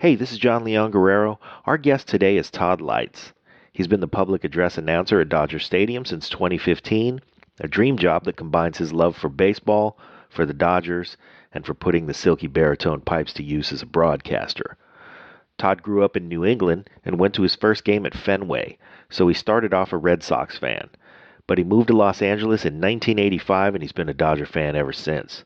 Hey, this is John Leon Guerrero. Our guest today is Todd Leitz. He's been the public address announcer at Dodger Stadium since 2015, a dream job that combines his love for baseball, for the Dodgers, and for putting the silky baritone pipes to use as a broadcaster. Todd grew up in New England and went to his first game at Fenway, so he started off a Red Sox fan. But he moved to Los Angeles in 1985 and he's been a Dodger fan ever since.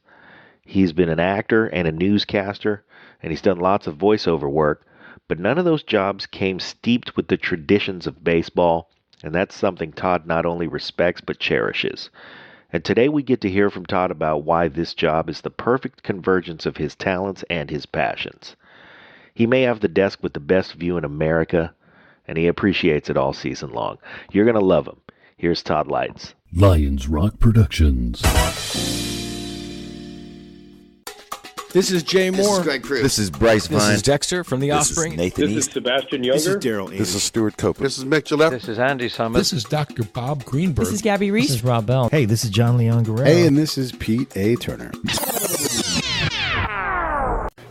He's been an actor and a newscaster, and he's done lots of voiceover work, but none of those jobs came steeped with the traditions of baseball, and that's something Todd not only respects but cherishes. And today we get to hear from Todd about why this job is the perfect convergence of his talents and his passions. He may have the desk with the best view in America, and he appreciates it all season long. You're going to love him. Here's Todd Leitz. Lions Rock Productions. This is Jay Moore. This is Greg Cruz. This is Bryce Vine. This is Dexter from The Offspring. This is Nathan This East. is Sebastian Younger. This is Daryl. This is Stuart Copeland. This is Mick Gillette. This is Andy Summers. This is Dr. Bob Greenberg. This is Gabby Reese. This is Rob Bell. Hey, this is John Leon Guerrero. Hey, and this is Pete A. Turner.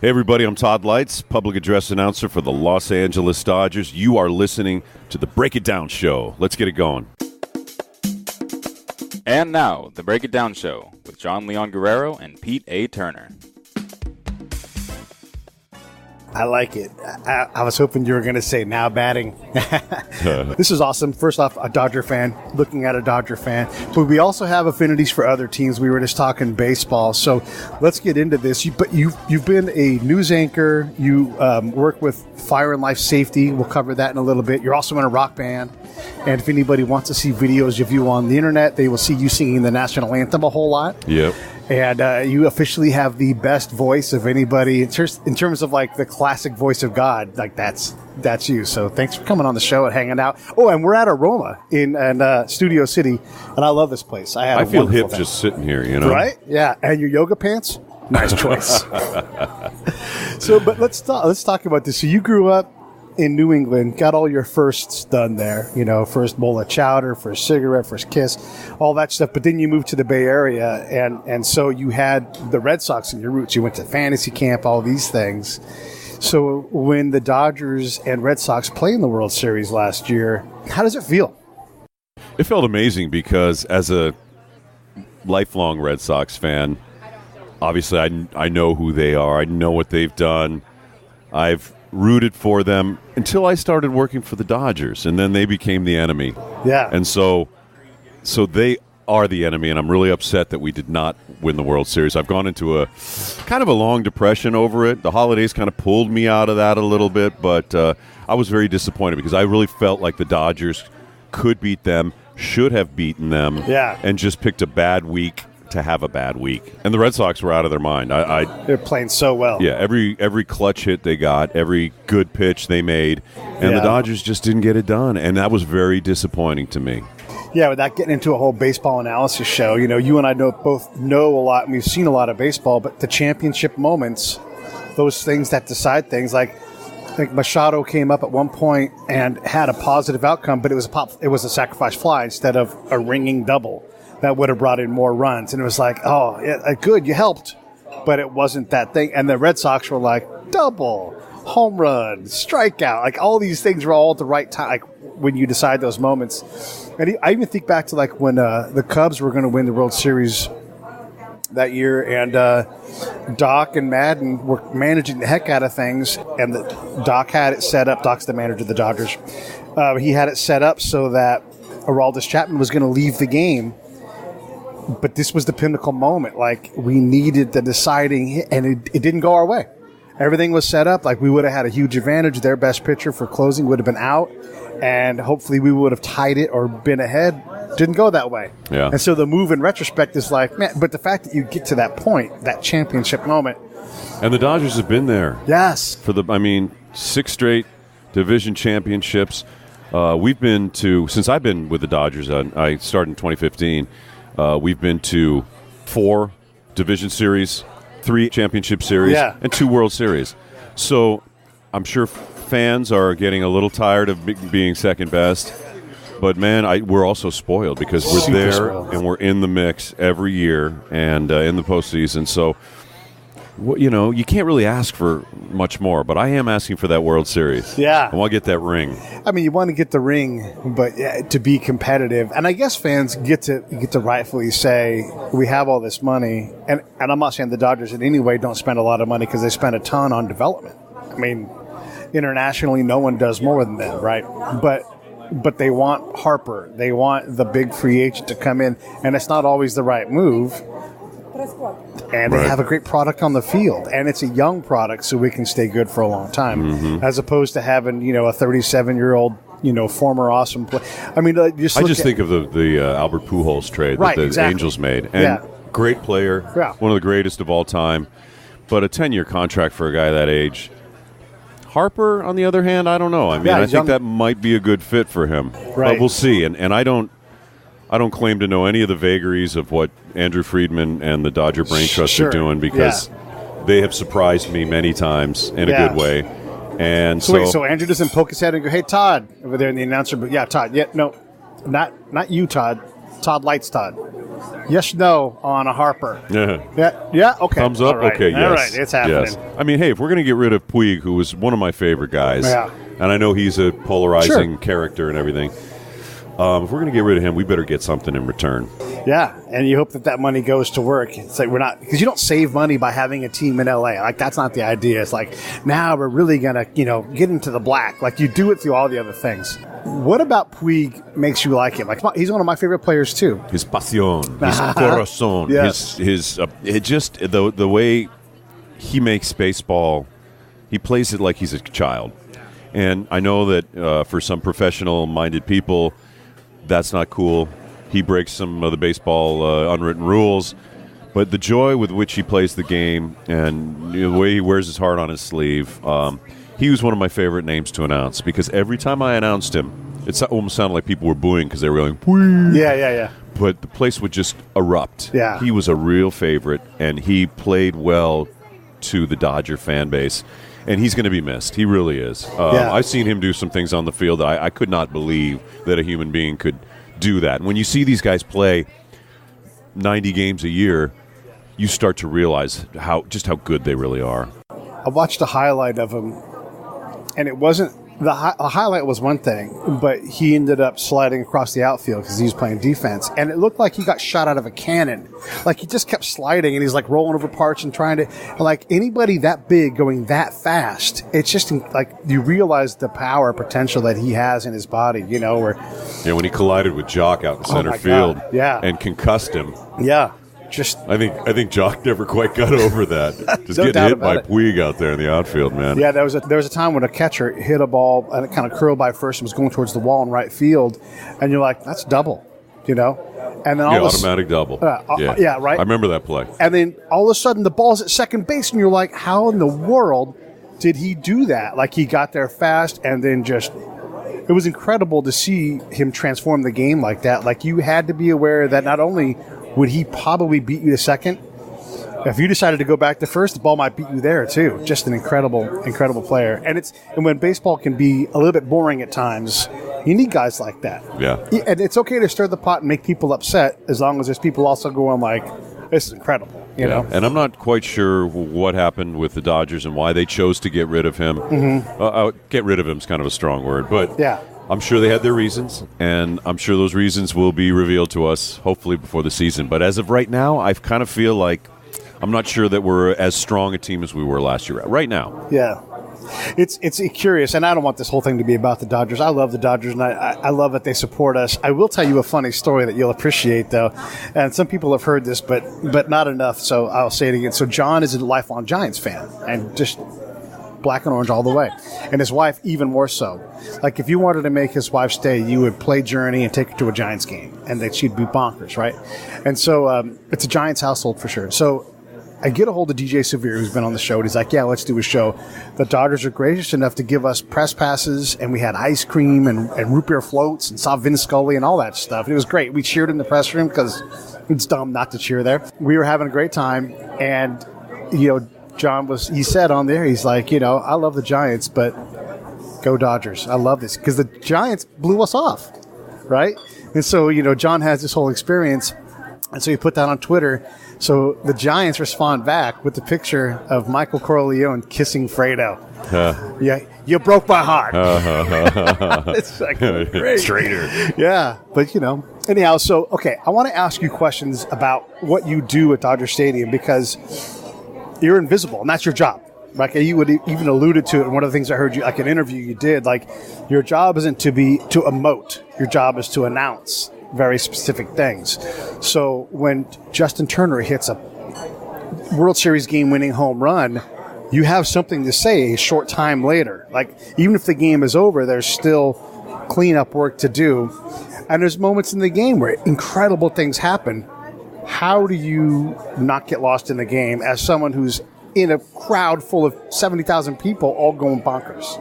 Hey, everybody, I'm Todd Leitz, public address announcer for the Los Angeles Dodgers. You are listening to the Break It Down Show. Let's get it going. And now, the Break It Down Show with John Leon Guerrero and Pete A. Turner. I like it. I was hoping you were going to say now batting. This is awesome. First off, a Dodger fan, looking at a Dodger fan. But we also have affinities for other teams. We were just talking baseball. So let's get into this. But you've been a news anchor. You work with Fire and Life Safety. We'll cover that in a little bit. You're also in a rock band. And if anybody wants to see videos of you on the internet, they will see you singing the national anthem a whole lot. Yep. And you officially have the best voice of anybody in terms of like the classic voice of God. Like that's you. So thanks for coming on the show and hanging out. Oh, and we're at Aroma in Studio City, and I love this place. I feel hip just sitting here, you know. Right? Yeah. And your yoga pants, nice choice. So, but let's talk about this. So you grew up in New England, got all your firsts done there, first bowl of chowder, first cigarette, first kiss, all that stuff. But then you moved to the Bay Area, and so you had the Red Sox in your roots. You went to fantasy camp, all these things. So when the Dodgers and Red Sox played in the World Series last year, how does it feel? It felt amazing because as a lifelong Red Sox fan, obviously I know who they are. I know what they've done. I've rooted for them until I started working for the Dodgers, and then they became the enemy. Yeah. And so they are the enemy, and I'm really upset that we did not win the World Series. I've gone into a kind of a long depression over it. The holidays kind of pulled me out of that a little bit, but I was very disappointed because I really felt like the Dodgers could beat them, should have beaten them, and just picked a bad week to have a bad week. And the Red Sox were out of their mind. They're playing so well. Yeah, every clutch hit they got, every good pitch they made, and the Dodgers just didn't get it done, and that was very disappointing to me. Yeah, without getting into a whole baseball analysis show, you and I both know a lot, and we've seen a lot of baseball, but the championship moments, those things that decide things, like I think Machado came up at one point and had a positive outcome, but it was a sacrifice fly instead of a ringing double that would have brought in more runs. And it was like, oh, yeah, good, you helped, but it wasn't that thing. And the Red Sox were like, double, home run, strikeout, like all these things were all at the right time, like when you decide those moments. And I even think back to like when the Cubs were going to win the World Series that year, and Doc and Madden were managing the heck out of things, and Doc had it set up. Doc's the manager of the Dodgers. He had it set up so that Aroldis Chapman was going to leave the game. But this was the pinnacle moment. Like, we needed the deciding hit, and it didn't go our way. Everything was set up. Like, we would have had a huge advantage. Their best pitcher for closing would have been out, and hopefully we would have tied it or been ahead. Didn't go that way. Yeah. And so the move in retrospect is like, man, but the fact that you get to that point, that championship moment. And the Dodgers have been there. Yes. For 6 straight division championships. We've been to, since I've been with the Dodgers, I started in 2015, we've been to 4 division series, 3 championship series, and 2 World Series. So I'm sure fans are getting a little tired of being second best. But, man, we're also spoiled because we're there and we're in the mix every year and in the postseason. So you can't really ask for much more, but I am asking for that World Series. Yeah. I want to get that ring. I mean, you want to get the ring, but to be competitive. And I guess fans get to rightfully say, we have all this money. And I'm not saying the Dodgers in any way don't spend a lot of money because they spend a ton on development. I mean, internationally, no one does more than them, right? But they want Harper. They want the big free agent to come in. And it's not always the right move. And they have a great product on the field, and it's a young product, so we can stay good for a long time, as opposed to having a 37-year-old former awesome player. I mean, I just think of the Albert Pujols trade Right, that the exactly. Angels made, and great player, one of the greatest of all time, but a 10-year contract for a guy that age. Harper, on the other hand, I don't know. I mean, I think that might be a good fit for him, but we'll see. And I don't claim to know any of the vagaries of what Andrew Friedman and the Dodger Brain Trust are doing because they have surprised me many times in a good way. And so Andrew doesn't poke his head and go, "Hey, Todd," over there in the announcer, but Todd. Yeah, no, not you, Todd. Todd Leitz, Todd. Yes, no on a Harper. Yeah, okay. Thumbs up? Right. Okay, yes. All right, it's happening. Yes. I mean, hey, if we're going to get rid of Puig, who was one of my favorite guys, and I know he's a polarizing character and everything, if we're going to get rid of him, we better get something in return. Yeah, and you hope that money goes to work. It's like we're not, because you don't save money by having a team in LA. Like, that's not the idea. It's like, now we're really going to, get into the black. Like, you do it through all the other things. What about Puig makes you like him? Like, he's one of my favorite players, too. His pasión, his corazón, the way he makes baseball, he plays it like he's a child. And I know that for some professional-minded people, that's not cool. He breaks some of the baseball unwritten rules. But the joy with which he plays the game and the way he wears his heart on his sleeve, he was one of my favorite names to announce because every time I announced him, it almost sounded like people were booing because they were going, "Whee!" Yeah. But the place would just erupt. Yeah. He was a real favorite, and he played well to the Dodger fan base. And he's going to be missed. He really is. I've seen him do some things on the field that I could not believe that a human being could do that. And when you see these guys play 90 games a year, you start to realize how good they really are. I watched a highlight of him, and it wasn't the highlight was one thing, but he ended up sliding across the outfield because he was playing defense, and it looked like he got shot out of a cannon. Like, he just kept sliding, and he's like rolling over parts and trying to, like, anybody that big going that fast, it's just like you realize the power potential that he has in his body, when he collided with Jock out in center field, and concussed him. I think Jock never quite got over that. Just getting hit by Puig out there in the outfield, man. Yeah, there was a time when a catcher hit a ball and it kind of curled by first and was going towards the wall in right field, and you're like, that's double, And then automatic double. Right. I remember that play. And then all of a sudden the ball's at second base, and you're like, how in the world did he do that? Like, he got there fast, and then it was incredible to see him transform the game like that. Like, you had to be aware that not only would he probably beat you to second, if you decided to go back to first, the ball might beat you there too. Just an incredible player. And when baseball can be a little bit boring at times, you need guys like that. Yeah. And it's okay to stir the pot and make people upset as long as there's people also going like, this is incredible. You know? And I'm not quite sure what happened with the Dodgers and why they chose to get rid of him. Get rid of him is kind of a strong word, but I'm sure they had their reasons, and I'm sure those reasons will be revealed to us, hopefully, before the season. But as of right now, I kind of feel like I'm not sure that we're as strong a team as we were last year. Right now. Yeah. It's curious, and I don't want this whole thing to be about the Dodgers. I love the Dodgers, and I love that they support us. I will tell you a funny story that you'll appreciate, though. And some people have heard this, but not enough, so I'll say it again. So John is a lifelong Giants fan, and just black and orange all the way. And his wife, even more so. Like, if you wanted to make his wife stay, you would play Journey and take her to a Giants game, and that she'd be bonkers, right? And so it's a Giants household for sure. So I get a hold of DJ Severe, who's been on the show, and he's like, yeah, let's do a show. The Dodgers are gracious enough to give us press passes, and we had ice cream and root beer floats and saw Vin Scully and all that stuff. It was great. We cheered in the press room because it's dumb not to cheer there. We were having a great time, and, he said on there, he's like, I love the Giants, but go Dodgers. I love this because the Giants blew us off, right? And so, John has this whole experience, and so he put that on Twitter. So the Giants respond back with the picture of Michael Corleone kissing Fredo. Yeah, you broke my heart. It's like great. Traitor. Yeah, but anyhow, so okay, I want to ask you questions about what you do at Dodger Stadium because you're invisible and that's your job. Like you would even alluded to it in one of the things I heard you, like an interview you did, like your job isn't to emote. Your job is to announce very specific things. So when Justin Turner hits a World Series game-winning home run, you have something to say a short time later. Like even if the game is over, there's still cleanup work to do. And there's moments in the game where incredible things happen. How do you not get lost in the game as someone who's in a crowd full of 70,000 people all going bonkers?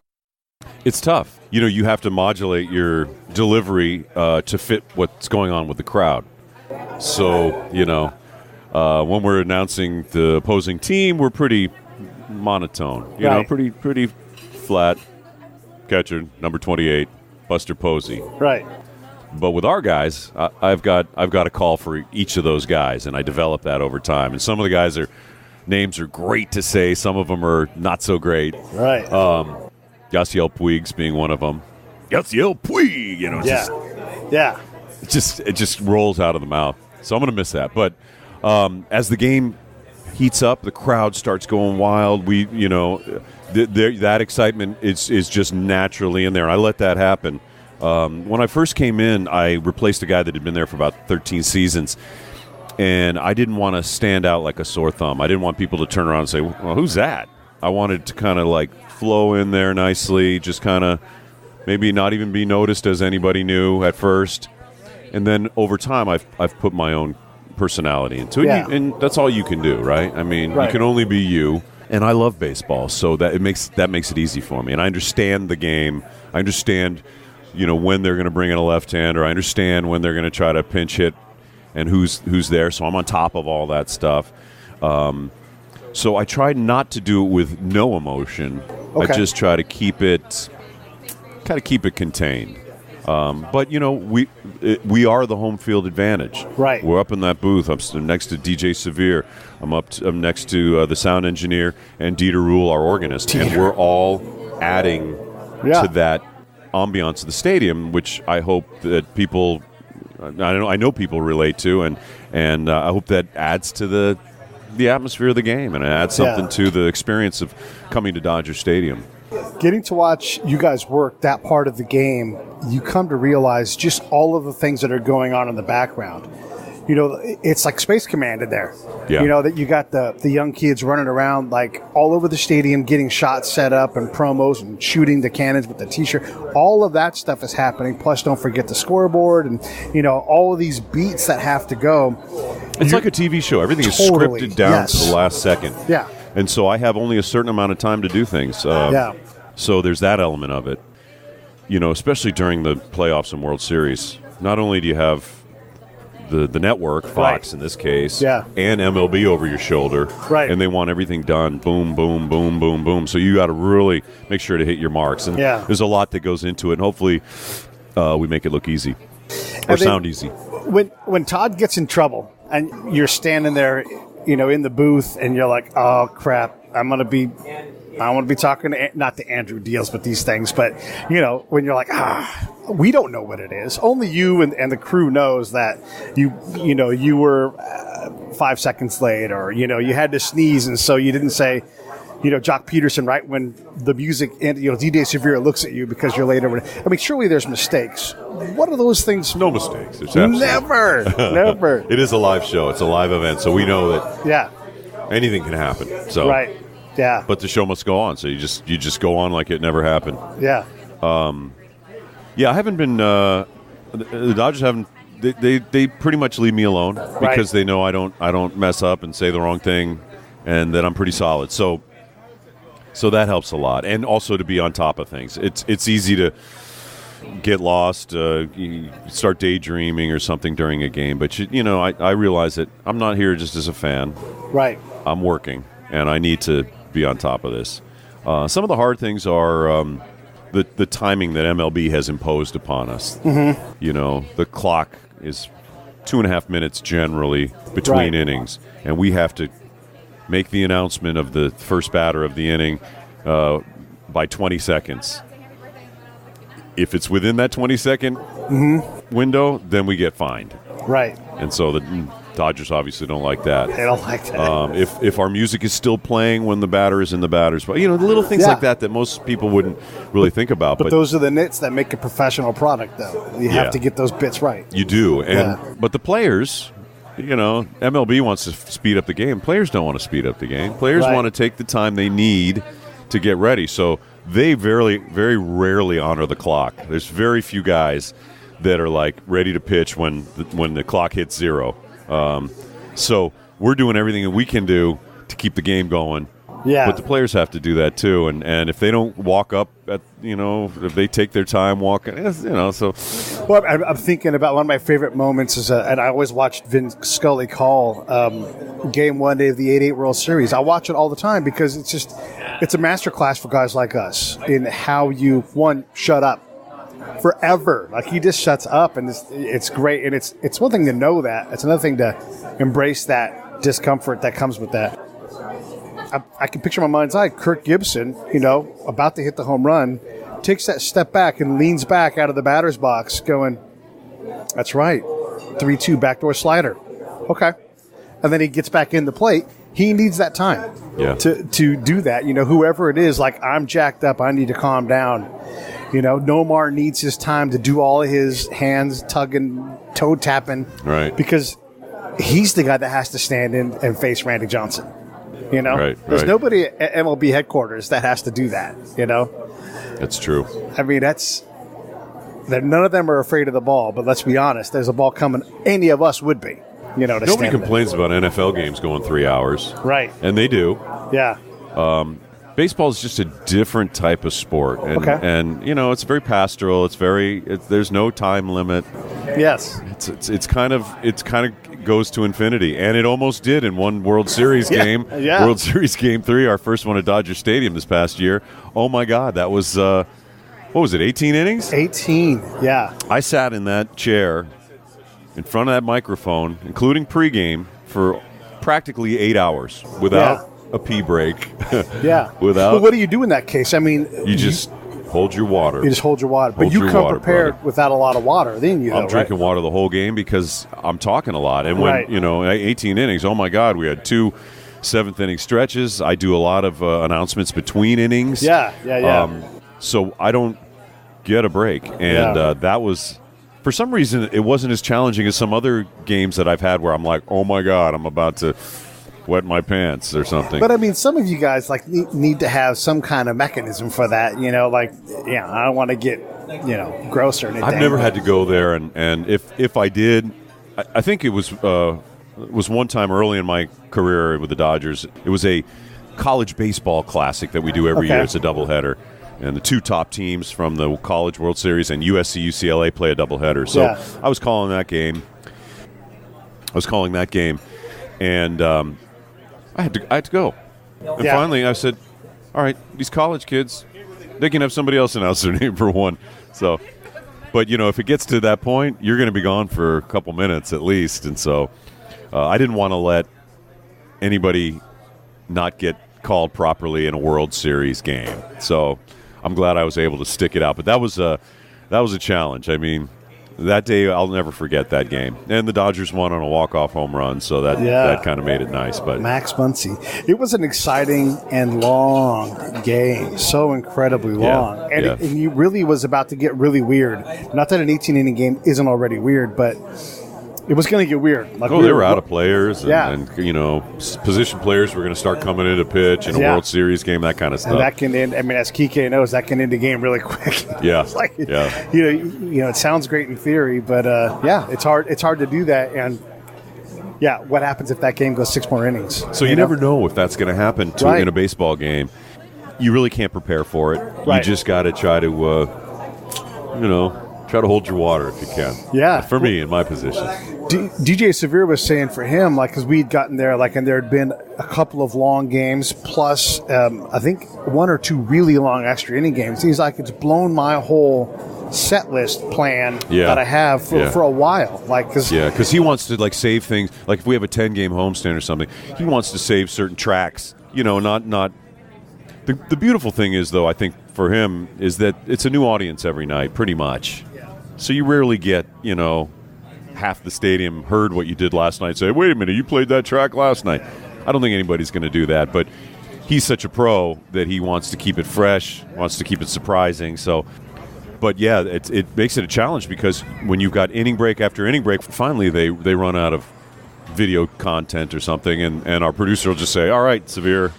It's tough. You have to modulate your delivery to fit what's going on with the crowd. So, when we're announcing the opposing team, we're pretty monotone. You know, pretty flat. Catcher, number 28, Buster Posey. Right. But with our guys, I've got a call for each of those guys, and I develop that over time. And some of the guys names are great to say. Some of them are not so great. Right. Yasiel Puig's being one of them. Yasiel Puig, it just rolls out of the mouth. So I'm going to miss that. But as the game heats up, the crowd starts going wild. That excitement is just naturally in there. I let that happen. When I first came in, I replaced a guy that had been there for about 13 seasons. And I didn't want to stand out like a sore thumb. I didn't want people to turn around and say, well, who's that? I wanted to kind of like flow in there nicely, just kind of maybe not even be noticed as anybody knew at first. And then over time, I've put my own personality into it. Yeah. And that's all you can do, right? I mean, You can only be you. And I love baseball, so that makes it easy for me. And I understand the game. I understand, when they're going to bring in a left-hander. I understand when they're going to try to pinch hit and who's there, so I'm on top of all that stuff. So I try not to do it with no emotion. Okay. I just try to keep it contained. But we are the home field advantage. Right. We're up in that booth. I'm next to DJ Severe. I'm next to the sound engineer and Dieter Ruhl, our organist, and we're all adding to that ambiance of the stadium, which I hope that people. I know people relate to, and I hope that adds to the atmosphere of the game, and it adds something to the experience of coming to Dodger Stadium. Getting to watch you guys work that part of the game, you come to realize just all of the things that are going on in the background. It's like Space Command in there. Yeah. That you got the young kids running around like all over the stadium getting shots set up and promos and shooting the cannons with the T-shirt. All of that stuff is happening. Plus, don't forget the scoreboard and, all of these beats that have to go. It's like a TV show. Everything is scripted down to the last second. Yeah. And so I have only a certain amount of time to do things. So there's that element of it. Especially during the playoffs and World Series. Not only do you have the network, Fox in this case, and MLB over your shoulder, and they want everything done, boom, boom, boom, boom, boom. So you got to really make sure to hit your marks, and there's a lot that goes into it. And hopefully, we make it look easy or sound easy. When Todd gets in trouble, and you're standing there, in the booth, and you're like, "Oh crap, I want to be talking to, not to Andrew Deals, but these things." But when you're like, we don't know what it is. Only you and the crew knows that you were 5 seconds late, or you had to sneeze, and so you didn't say, Jock Peterson right when the music and DJ Severe looks at you because you're late over. I mean, surely there's mistakes. What are those things? No mistakes. There's never. It is a live show. It's a live event, so we know that anything can happen. So yeah. But the show must go on, so you just go on like it never happened. Yeah. I haven't been. The Dodgers haven't. They pretty much leave me alone because they know I don't mess up and say the wrong thing, and that I'm pretty solid. So that helps a lot, and also to be on top of things. It's easy to get lost, you start daydreaming or something during a game. But I realize that I'm not here just as a fan. Right. I'm working, and I need to be on top of this. Some of the hard things are the timing that MLB has imposed upon us. Mm-hmm. The clock is 2.5 minutes generally between Right. innings, and we have to make the announcement of the first batter of the inning by 20 seconds. If it's within that 20-second window, then we get fined. Right. And so the Dodgers obviously don't like that. They don't like that. If our music is still playing when the batter is in the batter's box, the little things Yeah. like that most people wouldn't really think about. But those are the nits that make a professional product, though. You have Yeah. to get those bits right. You do. Yeah. But the players, MLB wants to speed up the game. Players don't want to speed up the game. Players Right. want to take the time they need to get ready. So they very, very rarely honor the clock. There's very few guys that are like ready to pitch when the clock hits zero. So we're doing everything that we can do to keep the game going. Yeah. But the players have to do that too, and if they don't walk up at if they take their time walking, so Well, I'm thinking about one of my favorite moments is, and I always watched Vin Scully call Game 1 day of the '88 World Series. I watch it all the time because it's a masterclass for guys like us in how you shut up forever. Like he just shuts up, and it's great. And it's one thing to know that. It's another thing to embrace that discomfort that comes with that. I can picture in my mind's eye Kirk Gibson, about to hit the home run, takes that step back and leans back out of the batter's box going, that's right, 3-2 backdoor slider. Okay. And then he gets back in the plate. He needs that time to do that. Whoever it is, like, I'm jacked up, I need to calm down. Nomar needs his time to do all of his hands tugging, toe tapping. Right. Because he's the guy that has to stand in and face Randy Johnson. Right, There's right. nobody at MLB headquarters that has to do that. That's true. I mean, none of them are afraid of the ball, but let's be honest, there's a ball coming. Any of us would be, to Nobody stand complains about NFL games going 3 hours. Right. And they do. Yeah. Baseball is just a different type of sport, and it's very pastoral. There's no time limit. Yes. It's kind of goes to infinity, and it almost did in one World Series game. Yeah. World Series Game 3, our first one at Dodger Stadium this past year. Oh my God, that was what was it? 18 innings? 18. Yeah. I sat in that chair in front of that microphone, including pregame, for practically 8 hours without a pee break. Yeah. Without. But what do you do in that case? I mean, You just hold your water. you just hold your water, but Hold you your come water, prepared brother. without a lot of water. Then I'm drinking water the whole game because I'm talking a lot. And when, Right. 18 innings, oh my God, we had 2 seventh-inning stretches. I do a lot of announcements between innings. Yeah. So I don't get a break. And that was, for some reason, it wasn't as challenging as some other games that I've had where I'm like, oh my God, I'm about to wet my pants or something. But I mean, some of you guys need to have some kind of mechanism for that. I don't want to get gross or anything. I've never had to go there, and if I did, I think it was one time early in my career with the Dodgers. It was a college baseball classic that we do every year. It's a doubleheader, and the 2 top teams from the College World Series and USC UCLA play a doubleheader. So I was calling that game. And I had to go. And finally I said, all right, these college kids, they can have somebody else announce their name for one. So, but, if it gets to that point, you're going to be gone for a couple minutes at least. And so I didn't want to let anybody not get called properly in a World Series game. So I'm glad I was able to stick it out. But that was a challenge. I mean, that day, I'll never forget that game. And the Dodgers won on a walk-off home run, so that kind of made it nice. But Max Muncy. It was an exciting and long game, so incredibly long. And it really was about to get really weird. Not that an 18-inning game isn't already weird, but it was going to get weird. Like they were out of players, and position players were going to start coming in to pitch in a World Series game, that kind of stuff. And that can end. I mean, as Kike knows, that can end the game really quick. Yeah, it sounds great in theory, but it's hard. It's hard to do that. And what happens if that game goes 6 more innings? So you never know if that's going to happen in a baseball game. You really can't prepare for it. Right. You just got to try Try to hold your water if you can. Yeah. For me, in my position. DJ Severe was saying for him, like, because we'd gotten there, like, and there had been a couple of long games plus, I think, 1 or 2 really long extra inning games. He's like, it's blown my whole set list plan that I have for a while. Like, because he wants to, like, save things. Like, if we have a 10-game homestand or something, he wants to save certain tracks. You know, not. The beautiful thing is, though, I think for him, is that it's a new audience every night, pretty much. So you rarely get, you know, half the stadium heard what you did last night, say, wait a minute, you played that track last night. I don't think anybody's going to do that, but he's such a pro that he wants to keep it fresh, wants to keep it surprising. So, but yeah, it makes it a challenge because when you've got inning break after inning break, finally they run out of video content or something, and our producer will just say, all right, Severe,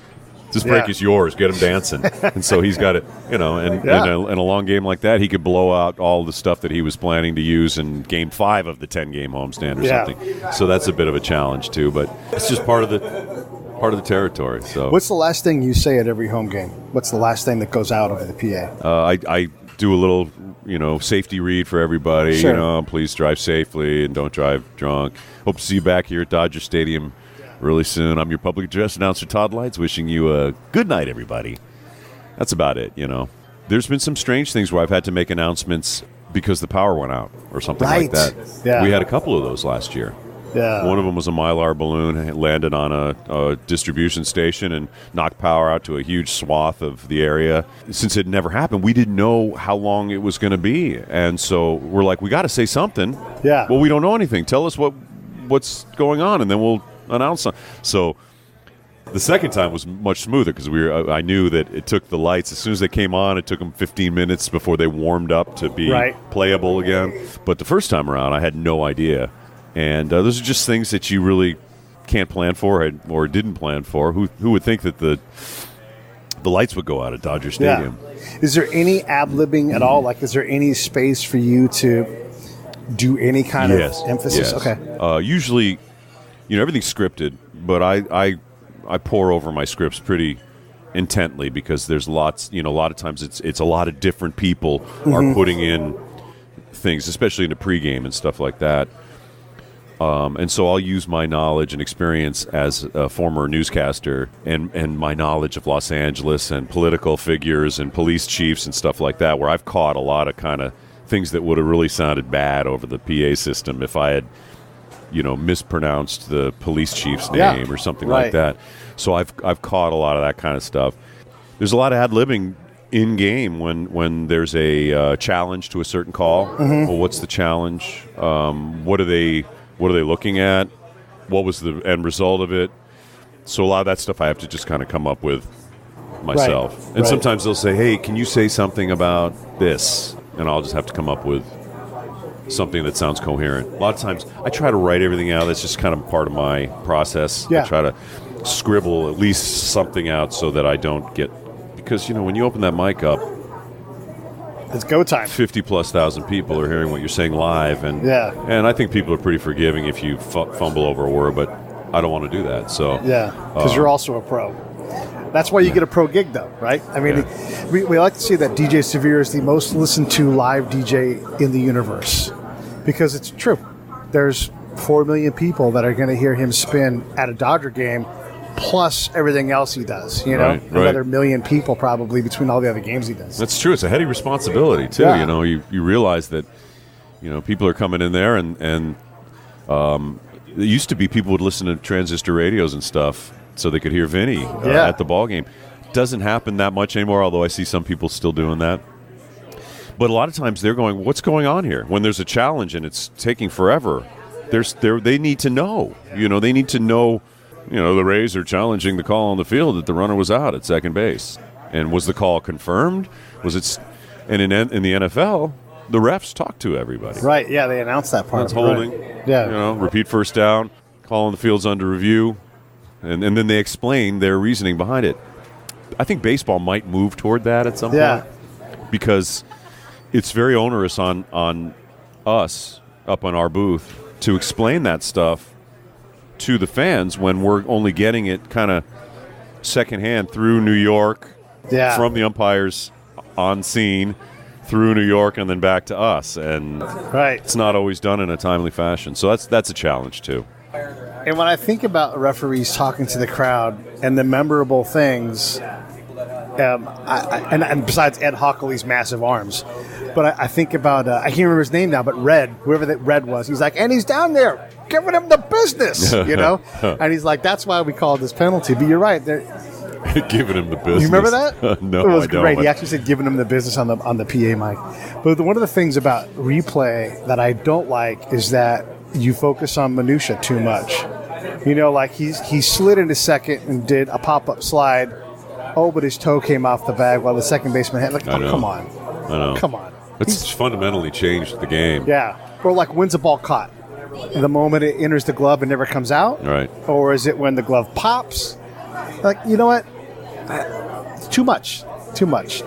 this break is yours. Get him dancing. And so he's got it, you know, and in a long game like that, he could blow out all the stuff that he was planning to use in Game 5 of the 10-game homestand or something. So that's a bit of a challenge, too. But it's just part of the territory. So, what's the last thing you say at every home game? What's the last thing that goes out over the PA? I do a little, you know, safety read for everybody. Sure. You know, please drive safely and don't drive drunk. Hope to see you back here at Dodger Stadium really soon. I'm your public address announcer, Todd Leitz, wishing you a good night, everybody. That's about it, you know. There's been some strange things where I've had to make announcements because the power went out or something like that. Yeah. We had a couple of those last year. Yeah. One of them was a Mylar balloon. It landed on a distribution station and knocked power out to a huge swath of the area. Since it never happened, we didn't know how long it was going to be. And so we're like, we got to say something. Yeah. Well, we don't know anything. Tell us what's going on, and then we'll announce something. So the second time was much smoother because I knew that it took the lights. As soon as they came on, it took them 15 minutes before they warmed up to be playable again. But the first time around, I had no idea. And those are just things that you really can't plan for or didn't plan for. Who would think that the lights would go out at Dodger Stadium? Yeah. Is there any ad-libbing at all? Like, is there any space for you to do any kind of emphasis? Yes. Okay. Usually, you know, everything's scripted, but I pore over my scripts pretty intently because there's lots, you know, a lot of times it's a lot of different people are putting in things, especially in the pregame and stuff like that. And so I'll use my knowledge and experience as a former newscaster and my knowledge of Los Angeles and political figures and police chiefs and stuff like that, where I've caught a lot of kind of things that would have really sounded bad over the PA system if I had, you know, mispronounced the police chief's name or something like that. So I've caught a lot of that kind of stuff. There's a lot of ad-libbing in game when there's a challenge to a certain call. Well, what's the challenge? What are they looking at? What was the end result of it? So a lot of that stuff I have to just kind of come up with myself. And sometimes they'll say, hey, can you say something about this? And I'll just have to come up with something that sounds coherent. A lot of times I try to write everything out. That's just kind of part of my process. I try to scribble at least something out so that I don't get... Because, you know, when you open that mic up, it's go time. 50,000+ people are hearing what you're saying live, and I think people are pretty forgiving if you fumble over a word, but I don't want to do that. So because you're also a pro. That's why you get a pro gig, though, right? I mean, we like to say that DJ Severe is the most listened to live DJ in the universe because it's true. There's 4 million people that are going to hear him spin at a Dodger game, plus everything else he does, you know? Another 1 million people probably between all the other games he does. That's true. It's a heady responsibility, too. You know, you realize that, you know, people are coming in there and it used to be people would listen to transistor radios and stuff so they could hear Vinny at the ball game. Doesn't happen that much anymore, although I see some people still doing that. But a lot of times they're going, what's going on here? When there's a challenge and it's taking forever, they need to know. You know, they need to know, you know, the Rays are challenging the call on the field that the runner was out at second base. And was the call confirmed? Was it? And in the NFL, the refs talk to everybody. Right, yeah, they announced that part. That's holding. Yeah. You know, repeat first down, call on the field's under review, and then they explain their reasoning behind it. I think baseball might move toward that at some point because it's very onerous on us up on our booth to explain that stuff to the fans when we're only getting it kind of secondhand through New York from the umpires on scene through New York and then back to us, and Right. it's not always done in a timely fashion. So that's a challenge too. And when I think about referees talking to the crowd and the memorable things, and besides Ed Hockley's massive arms, but I think about, I can't remember his name now, but Red, whoever that Red was, he's like, and he's down there giving him the business, And he's like, that's why we called this penalty. But you're right. Giving him the business. You remember that? No, it was I don't. great. He actually said giving him the business on the PA mic. But one of the things about replay that I don't like is that you focus on minutia too much. Like he slid into second and did a pop-up slide. Oh, but his toe came off the bag while the second baseman had come on. I know. Come on. It's fundamentally changed the game. Yeah. Or like, when's the ball caught? The moment it enters the glove and never comes out? Right. Or is it when the glove pops? Like, you know what? Too much.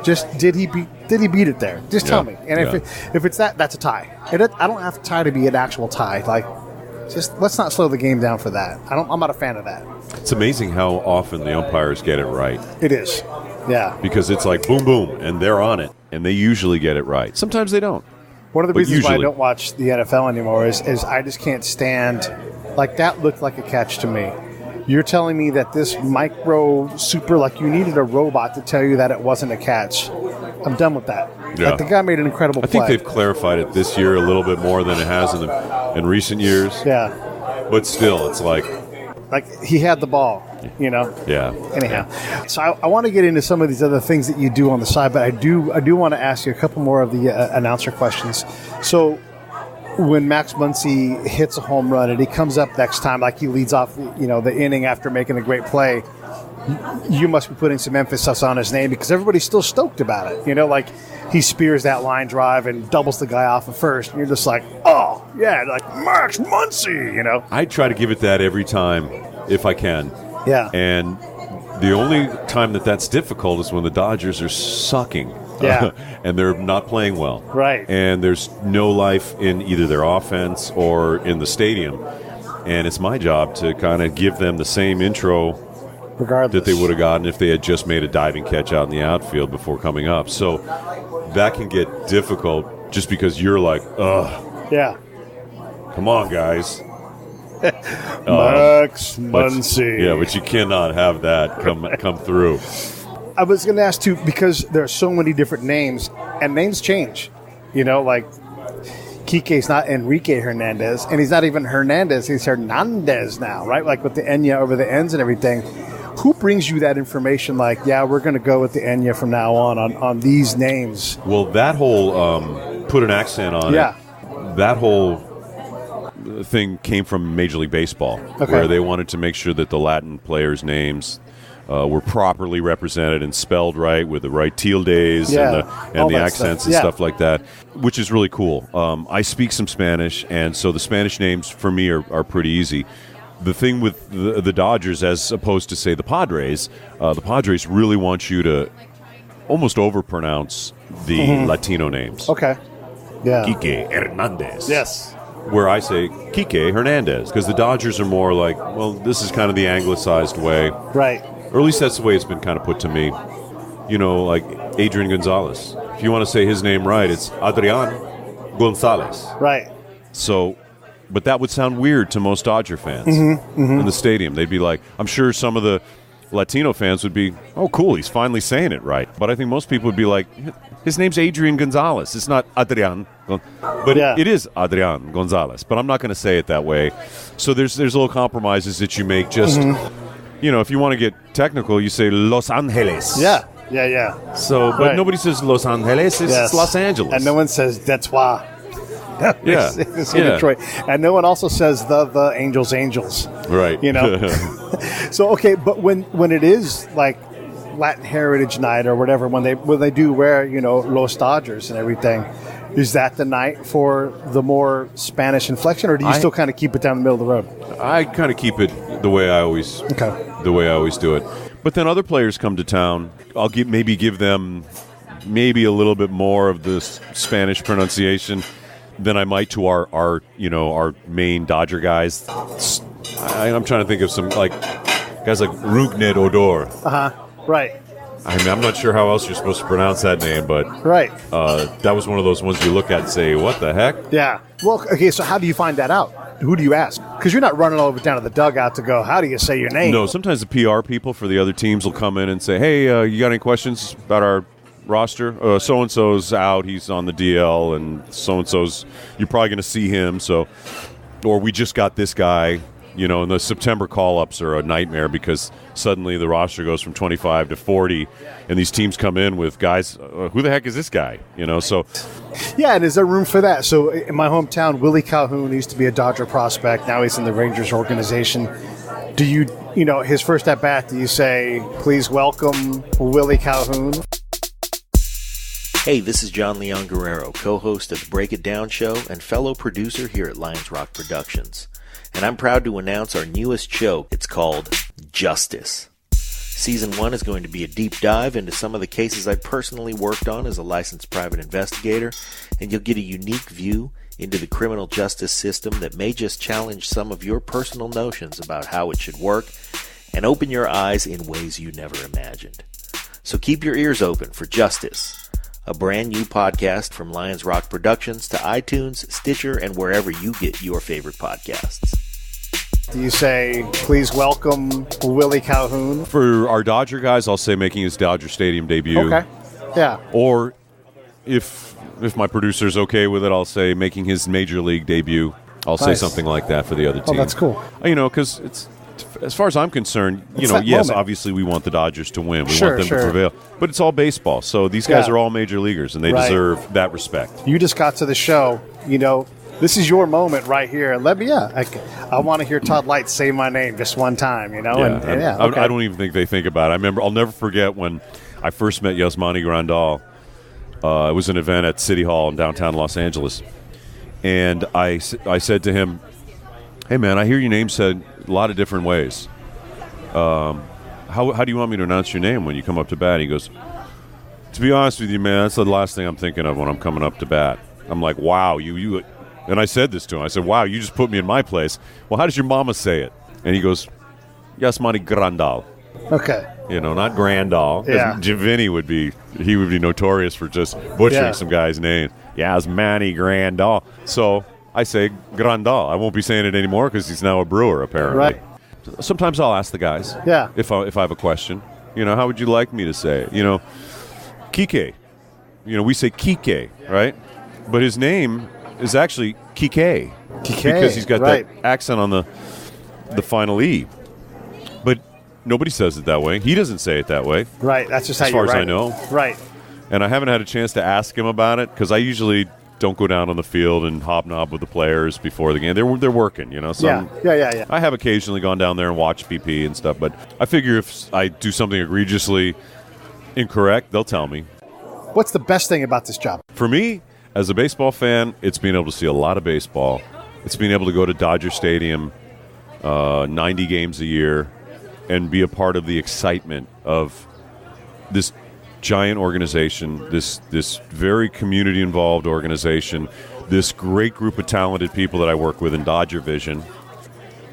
Just did he beat it there? Just tell me. And if it's that's a tie. I don't have a tie to be an actual tie. Like, just let's not slow the game down for that. I'm not a fan of that. It's amazing how often the umpires get it right. It is. Yeah. Because it's like boom, boom, and they're on it, and they usually get it right. Sometimes they don't. One of the reasons why I don't watch the NFL anymore is I just can't stand, like, that looked like a catch to me. You're telling me that this micro super, like, you needed a robot to tell you that it wasn't a catch. I'm done with that. Yeah. Like, the guy made an incredible play. I think they've clarified it this year a little bit more than it has in recent years. Yeah. But still, it's like he had the ball, Yeah. Anyhow, so I want to get into some of these other things that you do on the side, but I do want to ask you a couple more of the announcer questions. So when Max Muncy hits a home run and he comes up next time, like he leads off, the inning after making a great play, you must be putting some emphasis on his name because everybody's still stoked about it. Like he spears that line drive and doubles the guy off of first, and you're just like, oh yeah, like Max Muncy. I try to give it that every time if I can. Yeah. And the only time that's difficult is when the Dodgers are sucking. Yeah. And they're not playing well. Right. And there's no life in either their offense or in the stadium. And it's my job to kind of give them the same intro regardless that they would have gotten if they had just made a diving catch out in the outfield before coming up. So that can get difficult just because you're like, ugh. Yeah. Come on, guys. Max Muncy. Yeah, but you cannot have that come through. I was going to ask, too, because there are so many different names, and names change. Like Kike's not Enrique Hernandez, and he's not even Hernandez. He's Hernandez now, right? Like with the Enya over the ends and everything. Who brings you that information like, yeah, we're going to go with the Enya from now on these names? Well, that whole put an accent on it, that whole thing came from Major League Baseball, where they wanted to make sure that the Latin players' names were properly represented and spelled right with the right tildes and the accents and stuff like that, which is really cool. I speak some Spanish, and so the Spanish names for me are pretty easy. The thing with the Dodgers, as opposed to, say, the Padres really want you to almost overpronounce the Latino names. Okay. Yeah. Kike Hernandez. Yes. Where I say Kike Hernandez, because the Dodgers are more like, well, this is kind of the anglicized way. Right. Or at least that's the way it's been kind of put to me. Like Adrian Gonzalez. If you want to say his name right, it's Adrian Gonzalez. Right. So, but that would sound weird to most Dodger fans in the stadium. They'd be like, I'm sure some of the Latino fans would be, oh, cool, he's finally saying it right. But I think most people would be like, his name's Adrian Gonzalez. It's not Adrian. But it is Adrian Gonzalez. But I'm not going to say it that way. So there's little compromises that you make just, if you want to get technical, you say Los Angeles. Yeah. Yeah. So, but nobody says Los Angeles. It's Los Angeles. And no one says Detroit. Yeah. Detroit. And no one also says the Angels. Right. So, okay, but when it is like Latin Heritage Night or whatever, when they do wear, Los Dodgers and everything, is that the night for the more Spanish inflection, or do you still kind of keep it down the middle of the road? I kind of keep it the way I always do it. But then other players come to town. I'll give them maybe a little bit more of the Spanish pronunciation than I might to our main Dodger guys. I'm trying to think of some like guys like Rugnet Odor. Right. I mean, I'm not sure how else you're supposed to pronounce that name, but Right. that was one of those ones you look at and say, what the heck? Yeah. Well, okay, so how do you find that out? Who do you ask? Because you're not running all over down to the dugout to go, how do you say your name? No, sometimes the PR people for the other teams will come in and say, hey, you got any questions about our roster? So-and-so's out. He's on the DL, and so-and-so's, you're probably going to see him. So, or we just got this guy. You know, and the September call-ups are a nightmare because suddenly the roster goes from 25 to 40, and these teams come in with guys, who the heck is this guy? You know, so... Yeah, and is there room for that? So in my hometown, Willie Calhoun used to be a Dodger prospect. Now he's in the Rangers organization. Do you know, his first at-bat, do you say, please welcome Willie Calhoun? Hey, this is John Leon Guerrero, co-host of the Break It Down show and fellow producer here at Lions Rock Productions. And I'm proud to announce our newest show. It's called Justice. Season 1 is going to be a deep dive into some of the cases I personally worked on as a licensed private investigator, and you'll get a unique view into the criminal justice system that may just challenge some of your personal notions about how it should work and open your eyes in ways you never imagined. So keep your ears open for Justice, a brand new podcast from Lions Rock Productions to iTunes, Stitcher, and wherever you get your favorite podcasts. Do you say, please welcome Willie Calhoun? For our Dodger guys, I'll say making his Dodger Stadium debut. Okay. Yeah. Or if my producer's okay with it, I'll say making his Major League debut. I'll say Nice. something like that for the other team. Oh, that's cool. You know, because it's, as far as I'm concerned, It's that yes, moment. obviously we want the Dodgers to win. We Sure, want them sure. to prevail. But it's all baseball. So these guys Yeah. are all major leaguers, and they Right. deserve that respect. You just got to the show, this is your moment right here. I want to hear Todd Leitz say my name just one time, I don't even think they think about it. I remember, I'll never forget when I first met Yasmani Grandal. It was an event at City Hall in downtown Los Angeles. And I said to him, hey, man, I hear your name said a lot of different ways. How do you want me to announce your name when you come up to bat? He goes, to be honest with you, man, that's the last thing I'm thinking of when I'm coming up to bat. I'm like, wow, you. And I said this to him. I said, wow, you just put me in my place. Well, how does your mama say it? And he goes, Yasmani Grandal. Okay. Not Grandal. Yeah. Vinny would be notorious for just butchering Yeah. some guy's name. Yasmani Grandal. So I say Grandal. I won't be saying it anymore because he's now a Brewer, apparently. Right. Sometimes I'll ask the guys. Yeah. If I have a question. How would you like me to say it? Kike. We say Kike, right? But his name is actually Kike. Because he's got right. that accent on the final E. But nobody says it that way. He doesn't say it that way. Right. That's just how As you far as write I know. it. Right. And I haven't had a chance to ask him about it because I usually don't go down on the field and hobnob with the players before the game. They're working, So Yeah. I have occasionally gone down there and watched BP and stuff, but I figure if I do something egregiously incorrect, they'll tell me. What's the best thing about this job? For me, as a baseball fan, it's being able to see a lot of baseball. It's being able to go to Dodger Stadium 90 games a year and be a part of the excitement of this giant organization, this very community-involved organization, this great group of talented people that I work with in Dodger Vision.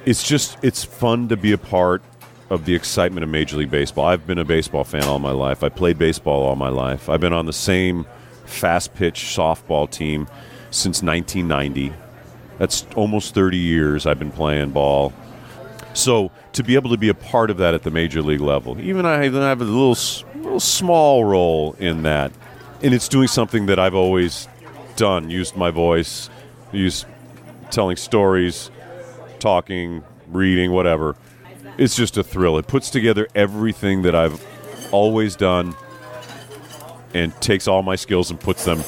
It's fun to be a part of the excitement of Major League Baseball. I've been a baseball fan all my life. I played baseball all my life. I've been on the same fast-pitch softball team since 1990. That's almost 30 years I've been playing ball. So to be able to be a part of that at the Major League level, even I have a little small role in that. And it's doing something that I've always done, used my voice, used telling stories, talking, reading, whatever. It's just a thrill. It puts together everything that I've always done and takes all my skills and puts them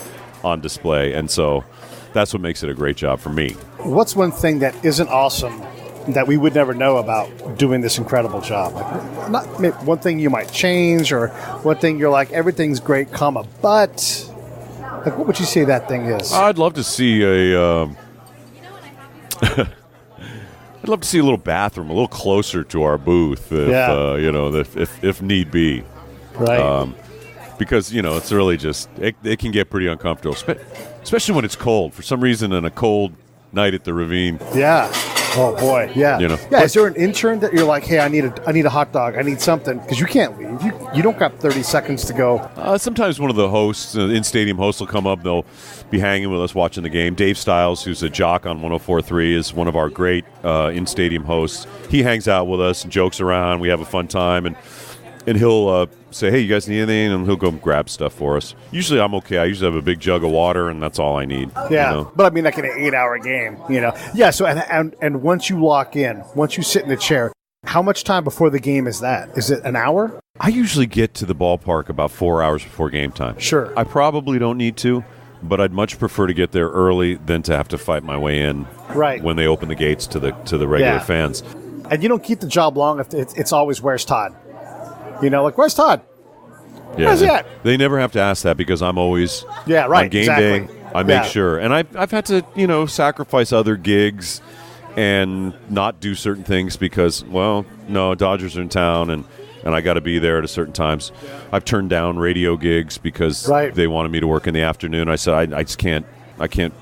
on display. And so that's what makes it a great job for me. What's one thing that isn't awesome that we would never know about doing this incredible job? Like, not maybe one thing you might change, or one thing you're like, everything's great, but like, what would you say that thing is? I'd love to see I'd love to see a little bathroom a little closer to our booth, if need be. Right. Because it's really just it can get pretty uncomfortable, especially when it's cold. For some reason, on a cold night at the Ravine, Yeah. Oh boy, yeah. You know. Yeah, is there an intern that you're like, hey, I need a hot dog, I need something, because you can't leave. You don't got 30 seconds to go. Sometimes one of the hosts, in-stadium hosts, will come up. They'll be hanging with us watching the game. Dave Stiles, who's a jock on 104.3, is one of our great in-stadium hosts. He hangs out with us and jokes around. We have a fun time, and he'll say, hey, you guys need anything? And he'll go grab stuff for us. Usually I'm okay. I usually have a big jug of water, and that's all I need. Yeah, you know? but I mean, like in an 8-hour game, you know. Yeah, so, and once you lock in, once you sit in the chair, how much time before the game is that? Is it an hour? I usually get to the ballpark about 4 hours before game time. Sure. I probably don't need to, but I'd much prefer to get there early than to have to fight my way in Right. when they open the gates to the regular fans. And you don't keep the job long if it's always, where's Todd? You know, like, where's Todd? Yeah, Where's he at? they never have to ask that because I'm always on game exactly. day. I make sure, and I've had to sacrifice other gigs and not do certain things because no, Dodgers are in town and I got to be there at a certain times. I've turned down radio gigs because they wanted me to work in the afternoon. I said I just can't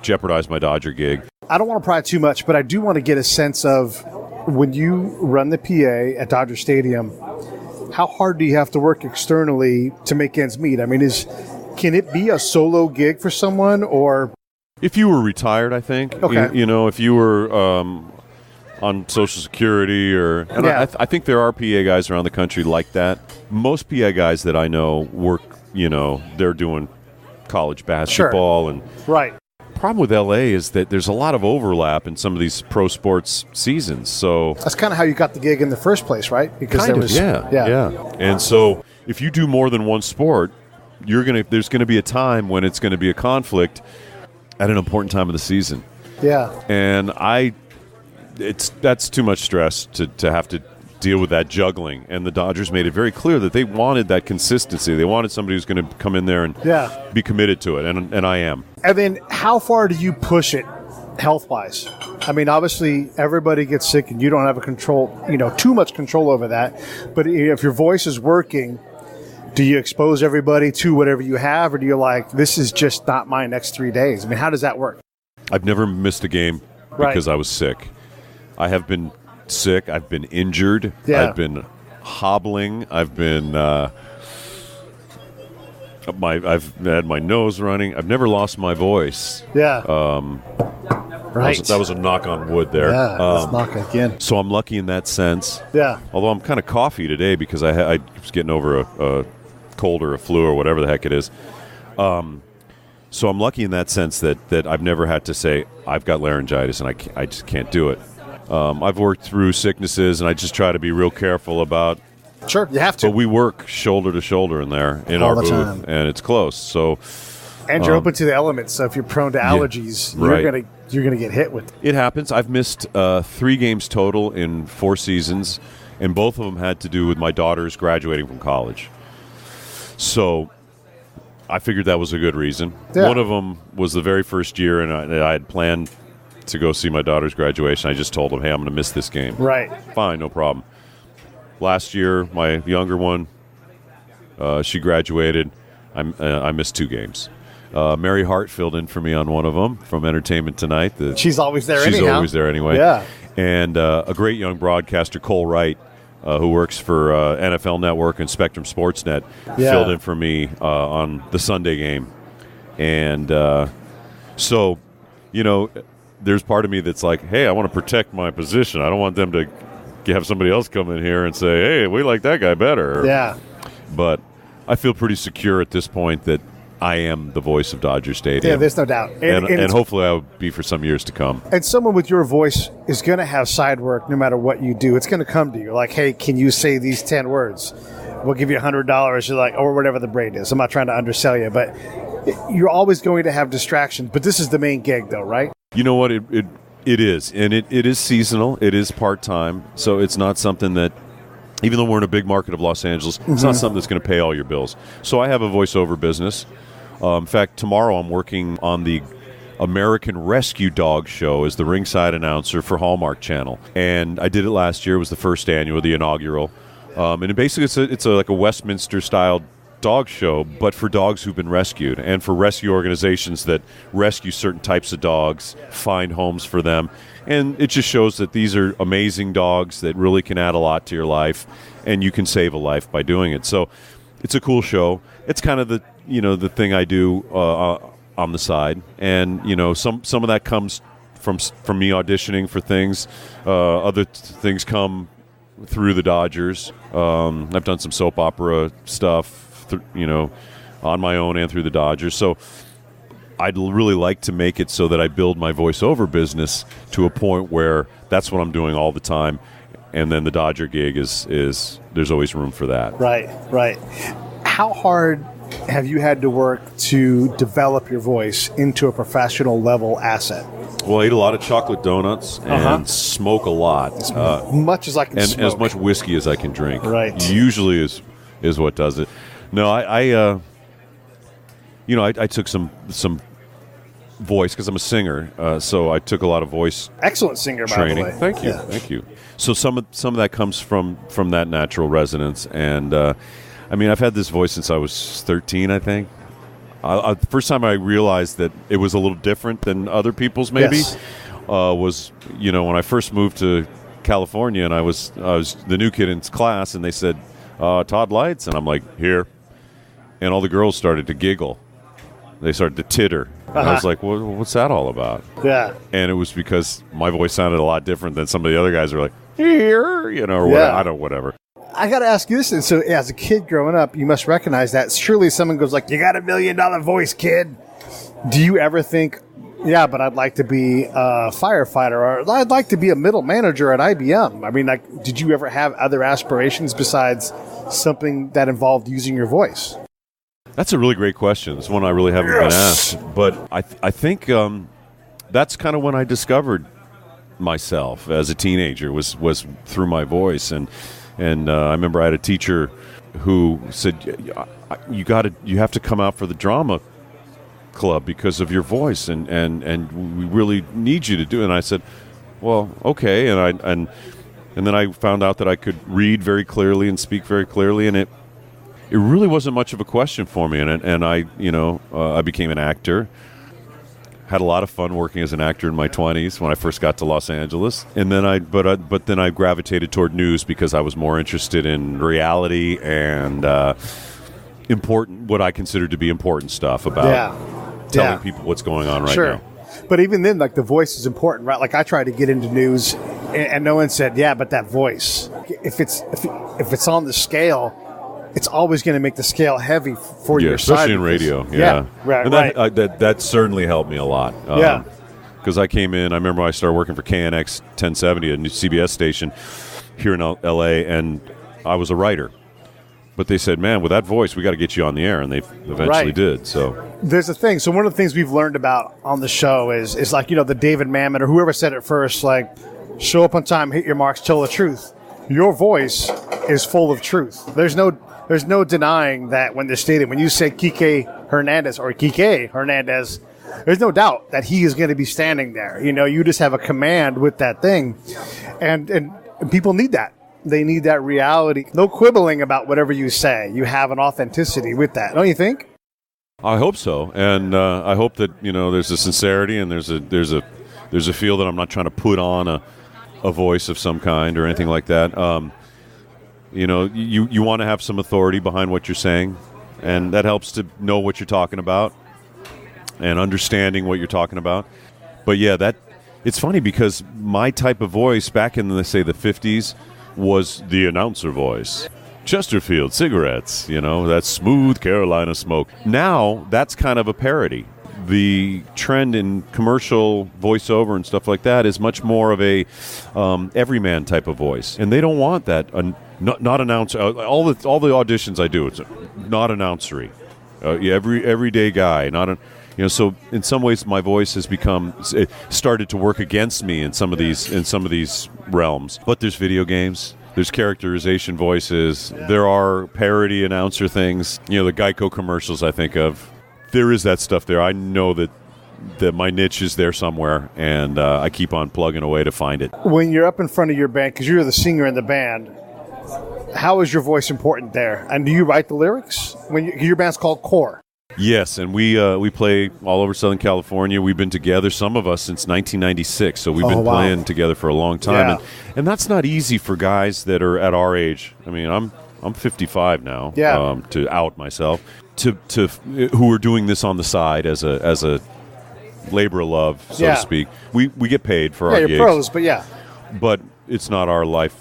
jeopardize my Dodger gig. I don't want to pry too much, but I do want to get a sense of when you run the PA at Dodger Stadium. How hard do you have to work externally to make ends meet? I mean, can it be a solo gig for someone, or if you were retired, I think. Okay. You know, if you were on Social Security I think there are PA guys around the country like that. Most PA guys that I know work. You know, they're doing college basketball and right. Problem with LA is that there's a lot of overlap in some of these pro sports seasons. So That's kind of how you got the gig in the first place, right? Because yeah. And so if you do more than one sport, there's gonna be a time when it's gonna be a conflict at an important time of the season. Yeah. And that's too much stress to have to deal with that juggling. And the Dodgers made it very clear that they wanted that consistency. They wanted somebody who's going to come in there and be committed to it, and I am. And then how far do you push it health-wise? I mean, obviously, everybody gets sick, and you don't have too much control over that. But if your voice is working, do you expose everybody to whatever you have, or do you this is just not my next 3 days? I mean, how does that work? I've never missed a game because I was sick. I have been sick. I've been injured. Yeah. I've been hobbling. I've been I've had my nose running. I've never lost my voice. Yeah. Right. That was a knock on wood there. Yeah, let's knock again. So I'm lucky in that sense. Yeah. Although I'm kind of coffee today because I was getting over a cold or a flu or whatever the heck it is. So I'm lucky in that sense that I've never had to say, I've got laryngitis and I just can't do it. I've worked through sicknesses, and I just try to be real careful about. Sure, you have to. But we work shoulder to shoulder in there in all our the booth, time. And it's close. So, and you're open to the elements. So if you're prone to allergies, you're gonna get hit with it. It happens. I've missed 3 games total in 4 seasons, and both of them had to do with my daughters graduating from college. So I figured that was a good reason. Yeah. One of them was the very first year, and I had planned to go see my daughter's graduation. I just told them, hey, I'm going to miss this game. Right. Fine, no problem. Last year, my younger one, she graduated. I missed 2 games. Mary Hart filled in for me on one of them from Entertainment Tonight. She's always there She's anyhow. always there anyway. Yeah. And a great young broadcaster, Cole Wright, who works for NFL Network and Spectrum Sportsnet, filled in for me on the Sunday game. And so, there's part of me that's like, hey, I want to protect my position. I don't want them to have somebody else come in here and say, hey, we like that guy better. Yeah. But I feel pretty secure at this point that I am the voice of Dodger Stadium. Yeah, there's no doubt. And hopefully I will be for some years to come. And someone with your voice is going to have side work no matter what you do. It's going to come to you like, hey, can you say these 10 words? We'll give you $100. You're like, or whatever the braid is. I'm not trying to undersell you, but you're always going to have distractions. But this is the main gig, though, right? You know what? It is. And it is seasonal. It is part-time. So it's not something that, even though we're in a big market of Los Angeles, it's not something that's going to pay all your bills. So I have a voiceover business. In fact, tomorrow I'm working on the American Rescue Dog Show as the ringside announcer for Hallmark Channel. And I did it last year. It was the first annual, the inaugural. And basically it's like a Westminster-style dog show, but for dogs who've been rescued and for rescue organizations that rescue certain types of dogs, find homes for them. And it just shows that these are amazing dogs that really can add a lot to your life, and you can save a life by doing it. So it's a cool show. It's kind of the thing I do on the side, and some of that comes from me auditioning for things. Other things come through the Dodgers. I've done some soap opera stuff, on my own and through the Dodgers. So I'd really like to make it so that I build my voiceover business to a point where that's what I'm doing all the time. And then the Dodger gig is there's always room for that. Right. How hard have you had to work to develop your voice into a professional level asset? Well, I eat a lot of chocolate donuts and smoke a lot. As much as I can smoke. And as much whiskey as I can drink. Right. Usually is what does it. No, I took some voice because I'm a singer, so I took a lot of voice. Excellent singer, training. by the way. Thank you. So some of that comes from that natural resonance, and I've had this voice since I was 13, I think. The first time I realized that it was a little different than other people's, maybe, was when I first moved to California, and I was the new kid in class, and they said, Todd Leitz, and I'm like, here. And all the girls started to giggle. They started to titter. And I was like, what's that all about? Yeah. And it was because my voice sounded a lot different than some of the other guys were like, here, or whatever. Whatever. I got to ask you this. And so as a kid growing up, you must recognize that. Surely someone goes like, you got $1 million voice, kid. Do you ever think, yeah, but I'd like to be a firefighter, or I'd like to be a middle manager at IBM? I mean, did you ever have other aspirations besides something that involved using your voice? That's a really great question. It's one I really haven't been asked. But I think that's kind of when I discovered myself as a teenager was through my voice. And I remember I had a teacher who said, you have to come out for the drama club because of your voice, and we really need you to do it. And I said, well, okay. And then I found out that I could read very clearly and speak very clearly, and it really wasn't much of a question for me. And I became an actor. Had a lot of fun working as an actor in my 20s when I first got to Los Angeles. And then I gravitated toward news because I was more interested in reality and what I considered to be important stuff about telling people what's going on right now. But even then, like, the voice is important, right? Like, I tried to get into news, and no one said, yeah, but that voice. If it's on the scale, it's always going to make the scale heavy for your side. Especially in radio. Right. And that certainly helped me a lot. Because I came in, I remember I started working for KNX 1070, a new CBS station here in L.A., and I was a writer. But they said, man, with that voice, we got to get you on the air, and they eventually did. So there's a thing. So one of the things we've learned about on the show is like, the David Mamet or whoever said it first, like, show up on time, hit your marks, tell the truth. Your voice is full of truth. There's no denying that when they're stated, when you say Kike Hernandez or Kike Hernandez, there's no doubt that he is going to be standing there. You just have a command with that thing. And people need that. They need that reality. No quibbling about whatever you say. You have an authenticity with that, don't you think? I hope so, and I hope that there's a sincerity and there's a feel that I'm not trying to put on a voice of some kind or anything like that. You want to have some authority behind what you're saying, and that helps to know what you're talking about and understanding what you're talking about. But yeah, it's funny because my type of voice back in the 50s. Was the announcer voice. Chesterfield cigarettes, that smooth Carolina smoke. Now, that's kind of a parody. The trend in commercial voiceover and stuff like that is much more of a everyman type of voice. And they don't want that, not announcer. All the auditions I do, it's not announcery. Everyday guy, not a... so in some ways, my voice has started to work against me in some of these realms. But there's video games, there's characterization voices, there are parody announcer things. The Geico commercials I think of. There is that stuff there. I know that my niche is there somewhere, and I keep on plugging away to find it. When you're up in front of your band, because you're the singer in the band, How is your voice important there? And do you write the lyrics? Your band's called Core. Yes, and we play all over Southern California. We've been together, some of us, since 1996, so we've been playing together for a long time. Yeah. And that's not easy for guys that are at our age. I mean, I'm 55 now, to out myself, to who are doing this on the side as a labor of love, so to speak. We get paid for our you're gigs. pros, but It's not our life.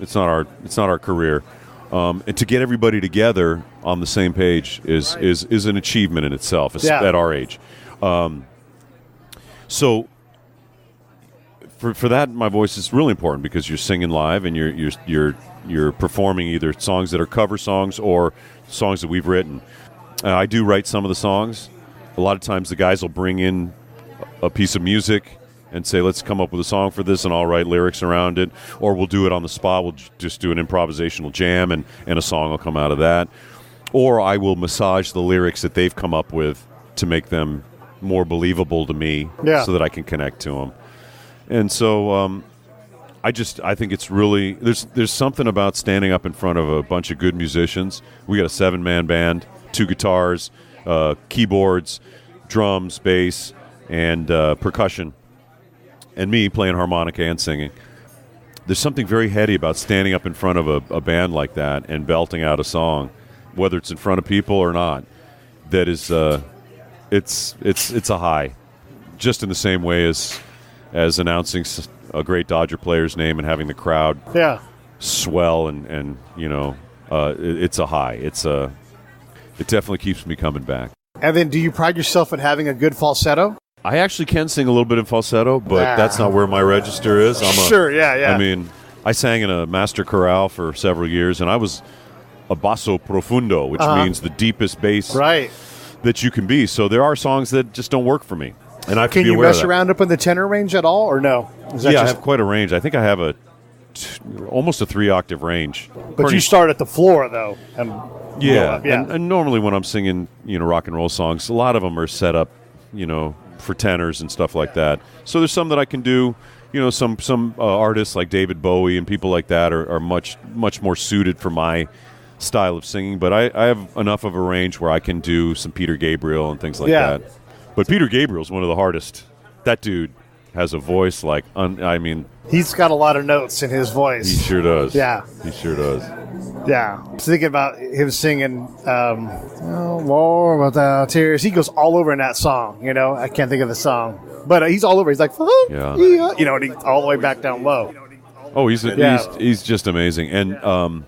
It's not our career. And to get everybody together on the same page is an achievement in itself at our age. So for that, my voice is really important because you're singing live and you're performing either songs that are cover songs or songs that we've written. I do write some of the songs. A lot of times the guys will bring in a piece of music and say, let's come up with a song for this, and I'll write lyrics around it. Or we'll do it on the spot. We'll just do an improvisational jam, and a song will come out of that. Or I will massage the lyrics that they've come up with to make them more believable to me so that I can connect to them. And so I think it's really, there's something about standing up in front of a bunch of good musicians. We got a 7-man band, 2 guitars, keyboards, drums, bass, and percussion. And me playing harmonica and singing. There's something very heady about standing up in front of a band like that and belting out a song, whether it's in front of people or not. That is, it's a high, just in the same way as announcing a great Dodger player's name and having the crowd swell and it's a high. It definitely keeps me coming back. And then, do you pride yourself in having a good falsetto? I actually can sing a little bit in falsetto, but that's not where my register is. I mean, I sang in a master chorale for several years, and I was a basso profundo, which means the deepest bass that you can be. So there are songs that just don't work for me, and I have to be aware of that. Can you mess around up in the tenor range at all, or no? I have quite a range. I think I have almost a 3-octave range. But you start at the floor, though. And and normally when I'm singing, rock and roll songs, a lot of them are set up, for tenors and stuff like that. So there's some that I can do. Some artists like David Bowie and people like that are much more suited for my style of singing. But I have enough of a range where I can do some Peter Gabriel and things like that. But Peter Gabriel's one of the hardest. That dude has a voice like, he's got a lot of notes in his voice. He sure does. Yeah. He sure does. Yeah. I was thinking about him singing War Without Tears. He goes all over in that song, I can't think of the song. But he's all over. He's like, and he's all the way back down low. Oh, he's just amazing. And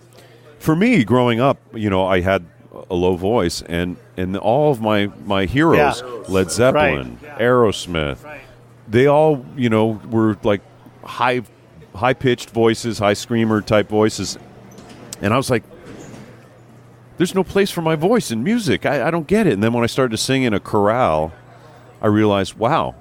for me, growing up, I had a low voice, and all of my heroes, Led Zeppelin, Aerosmith, they all, were like high-pitched voices, high screamer type voices. And I was like, there's no place for my voice in music. I don't get it. And then when I started to sing in a chorale, I realized, wow,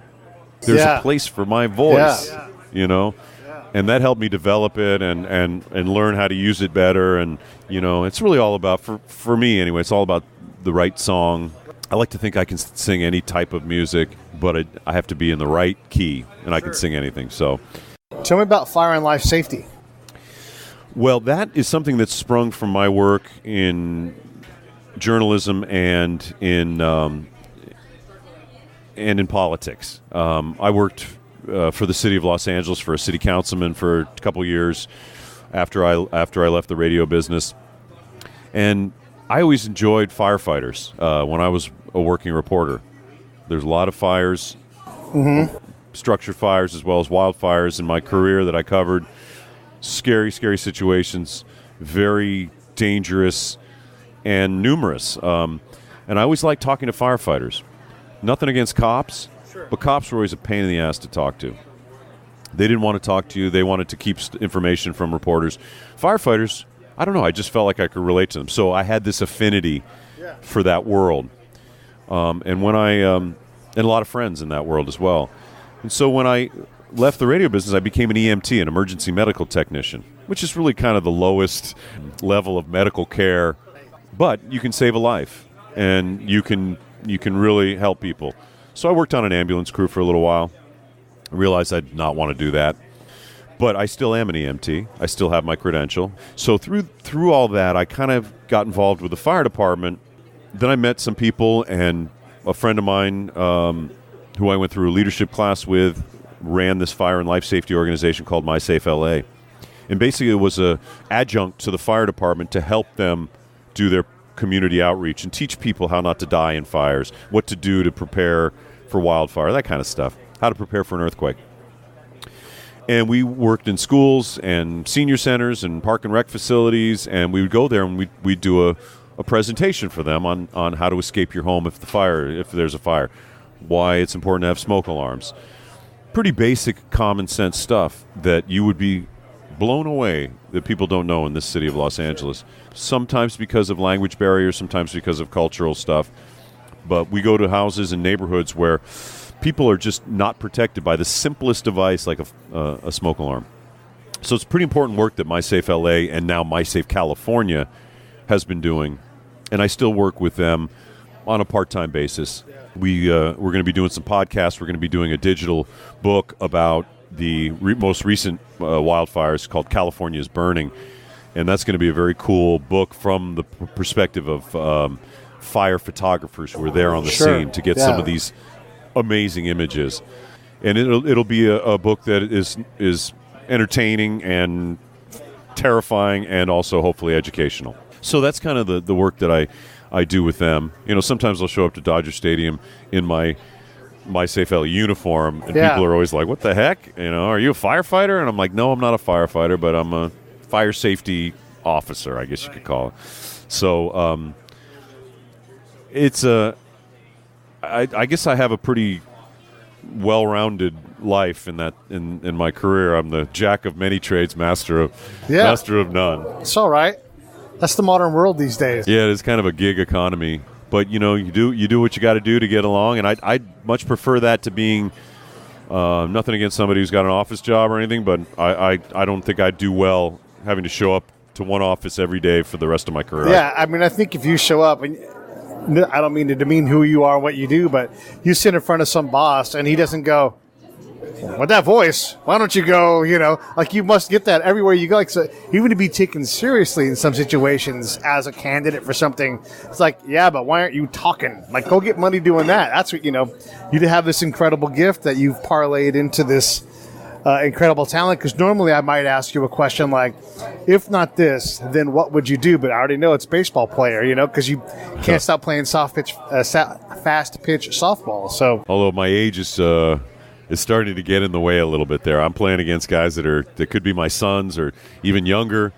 there's a place for my voice, And that helped me develop it and learn how to use it better. And, it's really all about, for me anyway, it's all about the right song. I like to think I can sing any type of music, but I have to be in the right key, and I can sing anything. So, tell me about fire and life safety. Well, that is something that's sprung from my work in journalism and in politics. I worked for the city of Los Angeles for a city councilman for a couple years after I left the radio business, and I always enjoyed firefighters when I was a working reporter. There's a lot of fires, structure fires as well as wildfires in my career that I covered. Scary, scary situations, very dangerous and numerous. And I always liked talking to firefighters. Nothing against cops, but cops were always a pain in the ass to talk to. They didn't want to talk to you. They wanted to keep information from reporters. Firefighters, I don't know, I just felt like I could relate to them. So I had this affinity for that world. And when and a lot of friends in that world as well. And so when I left the radio business, I became an EMT, an emergency medical technician, which is really kind of the lowest level of medical care. But you can save a life, and you can really help people. So I worked on an ambulance crew for a little while. I realized I did not want to do that. But I still am an EMT. I still have my credential. So through all that, I kind of got involved with the fire department. Then I met some people, and a friend of mine who I went through a leadership class with ran this fire and life safety organization called My Safe LA. And basically it was a adjunct to the fire department to help them do their community outreach and teach people how not to die in fires, what to do to prepare for wildfire, that kind of stuff, how to prepare for an earthquake. And we worked in schools and senior centers and park and rec facilities, and we would go there and we'd do a presentation for them on how to escape your home if there's a fire, why it's important to have smoke alarms. Pretty basic common sense stuff that you would be blown away that people don't know in this city of Los Angeles. Sometimes because of language barriers, sometimes because of cultural stuff. But we go to houses and neighborhoods where people are just not protected by the simplest device like a smoke alarm. So it's pretty important work that My Safe LA and now My Safe California has been doing. And I still work with them on a part-time basis. We're going to be doing some podcasts. We're going to be doing a digital book about the most recent wildfires called California is Burning. And that's going to be a very cool book from the perspective of fire photographers who were there on the scene to get some of these amazing images. And it'll be a book that is entertaining and terrifying and also hopefully educational. So that's kind of the work that I do with them. You know, sometimes I'll show up to Dodger Stadium in my Safe LA uniform, and people are always like, what the heck? You know, are you a firefighter? And I'm like, no, I'm not a firefighter, but I'm a fire safety officer, I guess you could call it. So I guess I have a pretty well-rounded life in my career. I'm the jack of many trades, master of none. It's all right. That's the modern world these days. Yeah, it's kind of a gig economy, but you know, you do what you got to do to get along, and I'd much prefer that to being nothing against somebody who's got an office job or anything, but I don't think I'd do well having to show up to one office every day for the rest of my career. Yeah, I mean, I think if you show up, and I don't mean to demean who you are and what you do, but you sit in front of some boss and he doesn't go, with that voice, why don't you go, you know, like you must get that everywhere you go. Like, so even to be taken seriously in some situations as a candidate for something, it's like, yeah, but why aren't you talking? Like, go get money doing that. That's what, you know, you have this incredible gift that you've parlayed into this incredible talent. Because normally I might ask you a question like, if not this, then what would you do? But I already know it's baseball player, you know, because you can't stop playing fast pitch softball. So, although my age is starting to get in the way a little bit there. I'm playing against guys that could be my sons or even younger,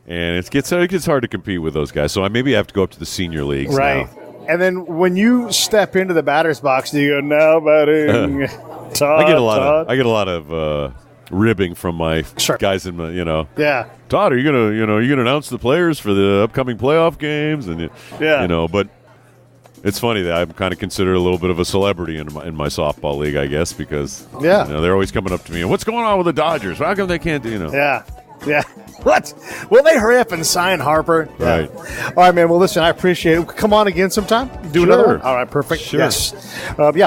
and it gets hard to compete with those guys. So I maybe have to go up to the senior leagues now. And then when you step into the batter's box, do you go, now batting, Todd? I get a lot of ribbing from my guys in the, you know. Yeah. Todd, are you gonna announce the players for the upcoming playoff games? And you know, but it's funny that I'm kind of considered a little bit of a celebrity in my softball league, I guess, because you know, they're always coming up to me and what's going on with the Dodgers? How come they can't, you know? Yeah. What? Will they hurry up and sign Harper? Right. All right, man. Well, listen, I appreciate it. Come on again sometime. Do another one. All right, perfect. Sure. Yes.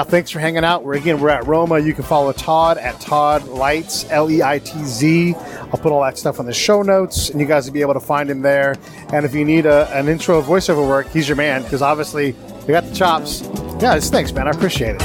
Thanks for hanging out. We're at Roma. You can follow Todd at Todd Leitz, Leitz. I'll put all that stuff on the show notes, and you guys will be able to find him there. And if you need an intro voiceover work, he's your man, because obviously you got the chops. Yeah, thanks, man. I appreciate it.